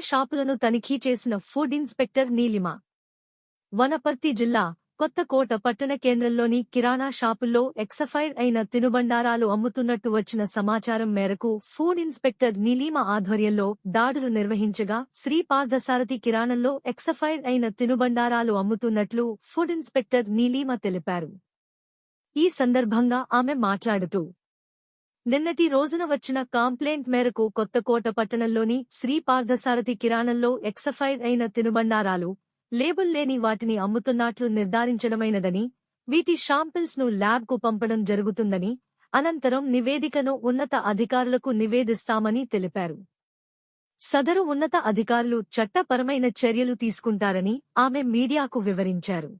షాపులను తనిఖీ చేసిన food inspector Neelima. Wanaparthy జిల్లా కొత్తకోట పట్టణ కేంద్రంలోని కిరాణా షాపుల్లో ఎక్సపైర్డ్ అయిన తినుబండారాలు అమ్ముతున్నట్టు వచ్చిన సమాచారం మేరకు ఫుడ్ ఇన్స్పెక్టర్ నీలిమ ఆధ్వర్యంలో దాడులు నిర్వహించగా శ్రీపార్థసారథి కిరాణంలో ఎక్సపైర్డ్ అయిన తినుబండారాలు అమ్ముతున్నట్లు ఫుడ్ ఇన్స్పెక్టర్ నీలిమ తెలిపారు. ఈ సందర్భంగా ఆమె మాట్లాడుతూ, నిన్నటి రోజున వచ్చిన కంప్లైంట్ మేరకు కొత్తకోట పట్టణంలోని శ్రీపార్థసారథి కిరాణంలో ఎక్సపైర్డ్ అయిన తినుబండారాలు, లేబుల్ లేని వాటిని అమ్ముతున్నట్లు నిర్ధారించడమైనదని, వీటి శాంపిల్స్ ను ల్యాబ్ కు పంపడం జరుగుతుందని, అనంతరం నివేదికను ఉన్నత అధికారులకు నివేదిస్తామని తెలిపారు. సదరు ఉన్నత అధికారులు చట్టపరమైన చర్యలు తీసుకుంటారని ఆమె మీడియాకు వివరించారు.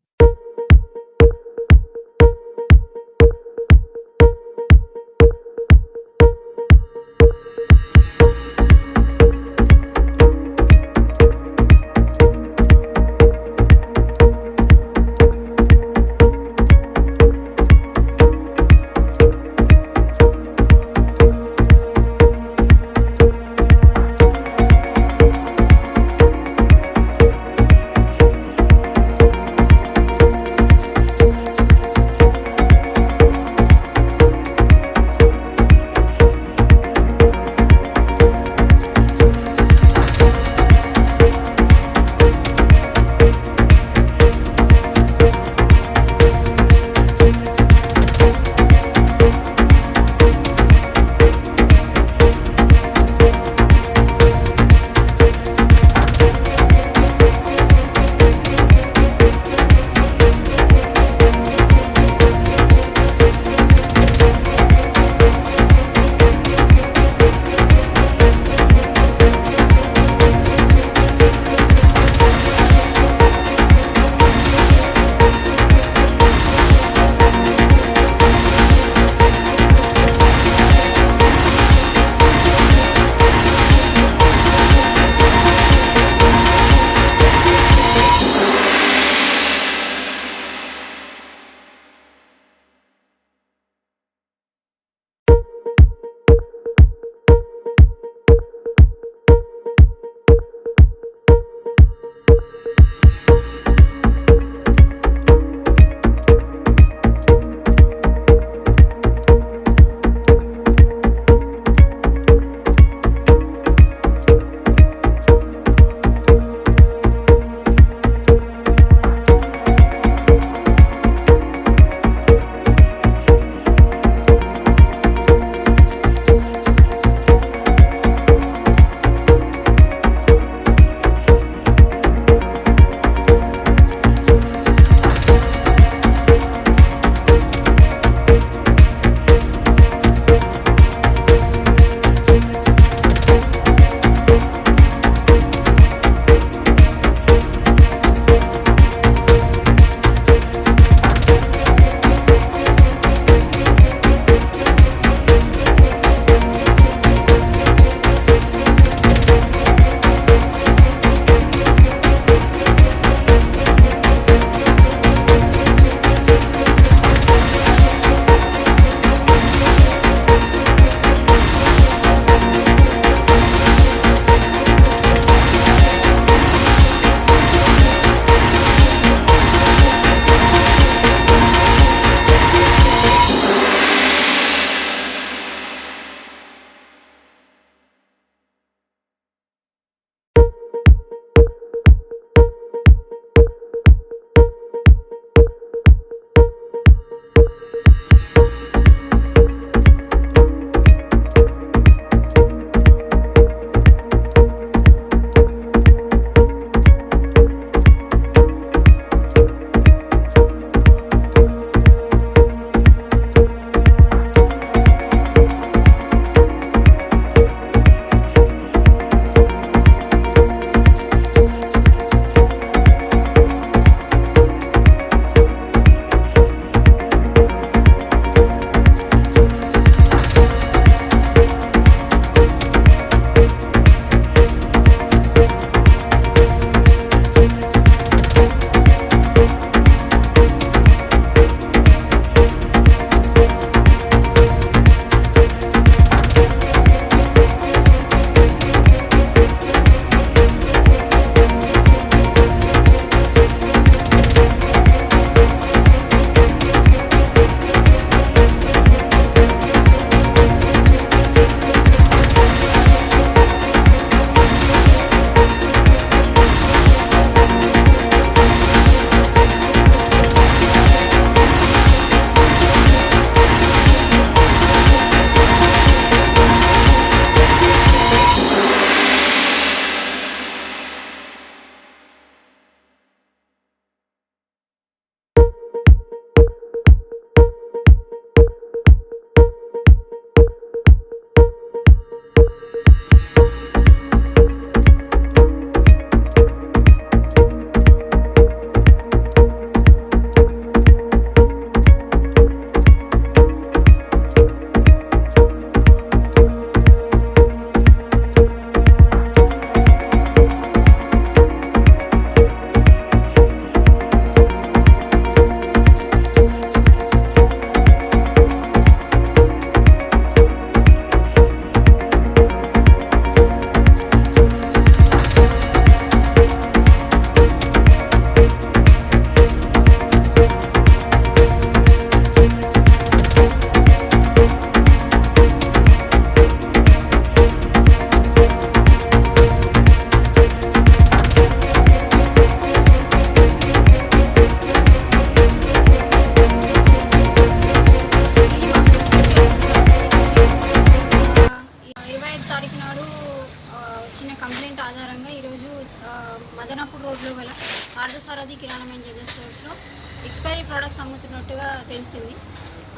బేకరీ ప్రోడక్ట్స్ అమ్ముతున్నట్టుగా తెలిసింది.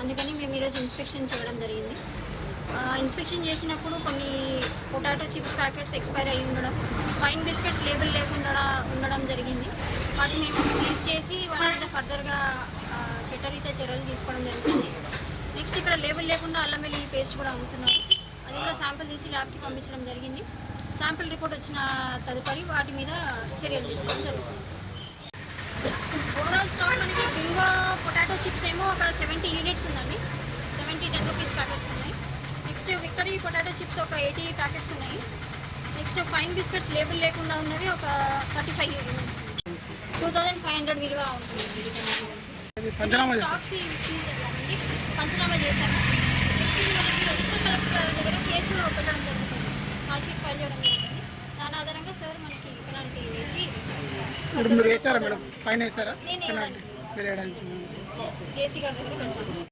అందుకని మేము ఈరోజు ఇన్స్పెక్షన్ చేయడం జరిగింది. ఇన్స్పెక్షన్ చేసినప్పుడు కొన్ని పొటాటో చిప్స్ ప్యాకెట్స్ ఎక్స్పైర్ అయ్యి ఉండడం, ఫైన్ బిస్కెట్స్ లేబుల్ లేకుండా ఉండడం జరిగింది. వాటిని మేము సీజ్ చేసి వాటి మీద ఫర్దర్గా చట్టరీత్యా చర్యలు తీసుకోవడం జరుగుతుంది. నెక్స్ట్ ఇక్కడ లేబుల్ లేకుండా అల్లం వెల్లుల్లి పేస్ట్ కూడా అమ్ముతున్నారు. అది కూడా శాంపిల్ తీసి ల్యాబ్కి పంపించడం జరిగింది. శాంపిల్ రిపోర్ట్ వచ్చిన తదుపరి వాటి మీద చర్యలు తీసుకోవడం జరుగుతుంది. ఓవరాల్ స్టాక్ మనకి బింగో పొటాటో చిప్స్ ఏమో ఒక 70 యూనిట్స్ ఉందండి. 70 10 రూపీస్ ప్యాకెట్స్ ఉన్నాయి. నెక్స్ట్ విక్టరీ పొటాటో చిప్స్ ఒక 80 ప్యాకెట్స్ ఉన్నాయి. నెక్స్ట్ ఫైన్ బిస్కెట్స్ లేబుల్ లేకుండా ఉన్నవి ఒక 35 యూనిట్స్, 2500 విలువ ఉంటుంది. స్టాక్ సీజ్ చేయాలండి, పంచనామా చేశాము. నెక్స్ట్ మనకి రిజిస్టర్ కలెక్టర్ దగ్గర కేసు పెట్టడం జరుగుతుంది, కాల్ షీట్ ఫైల్ చేయడం జరుగుతుంది. దాని ఆధారంగా సార్ మనకి పెనాల్టీ వేసి మీరు వేసారా మేడం? ఫైన్ వేసారా? నేను జేసీ గారి దగ్గర పెడతాను.